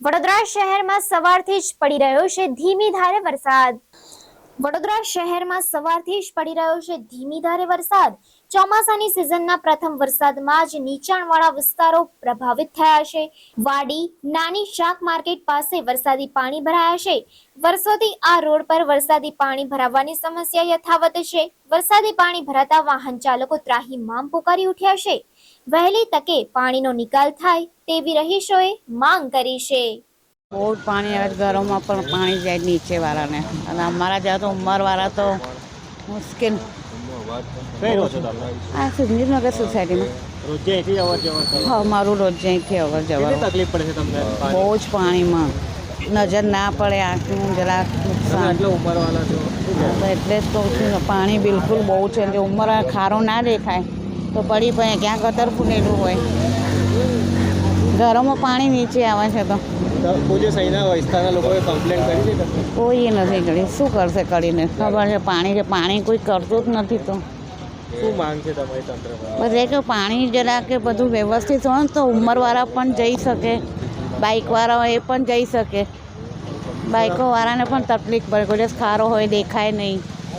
વડોદરા શહેરમાં સવારથી જ પડી રહ્યો છે ધીમી ધારે વરસાદ. વડોદરા શહેરમાં સવારથી જ પડી રહ્યો છે ધીમી ધારે વરસાદ. ચોમાસાની સિઝનના પ્રથમ વરસાદમાં જ નીચાણવાળા વિસ્તારો પ્રભાવિત થયા છે. વાડી નાની શાક માર્કેટ પાસે વરસાદી પાણી ભરાયા છે. વર્ષોથી આ રોડ પર વરસાદી પાણી ભરાવાની સમસ્યા યથાવત છે. વરસાદી પાણી ભરાતા વાહન ચાલકો ત્રાહિમામ પુકારી ઉઠ્યા છે. વહેલી તકે પાણીનો નિકાલ થાય તેવી રહીશોએ માંગ કરી છે. બહુ જ પાણી આવે, ઘરોમાં પણ પાણી જાય નીચેવાળાને, અને અમારા જ્યાં તો ઉંમરવાળા તો મુશ્કેલ. કઈ રહો છો તમે? આ સુધીનગર સોસાયટીમાં. રોજે અહીંથી અવર જવર કરો? હા, મારું રોજ અહીંથી અવર જવર. કેટલી તકલીફ પડે છે તમને? બહુ જ પાણીમાં નજર ના પડે, આંખનું જરાક તમે નુકસાન. આટલા ઉંમરવાળા છો, શું તો કહેવાય? એટલે જ કહું છું, પાણી બિલકુલ બહુ છે. જે ઉંમર ખારો ના દેખાય તો પડી પડે, ક્યાં ગટર ફૂટેલું હોય, ઘરોમાં પાણી નીચે આવે છે. તો કોઈ જે સહીના વિસ્તારના લોકોએ કમ્પ્લેન કરી છે કે કોઈ નથી કરી. શું કરશે કરીને? ખબર છે પાણી છે, પાણી કોઈ કરતું જ નથી. તો શું માંગ છે તમારી તંત્ર પર? બસ એ કે પાણી જરા કે બધું વ્યવસ્થિત હોય ને તો ઉંમરવાળા પણ જઈ શકે, બાઇકવાળા એ પણ જઈ શકે. બાઇકોવાળાને પણ તકલીફ પડે, કોઈ દિવસ ખારો હોય દેખાય નહીં.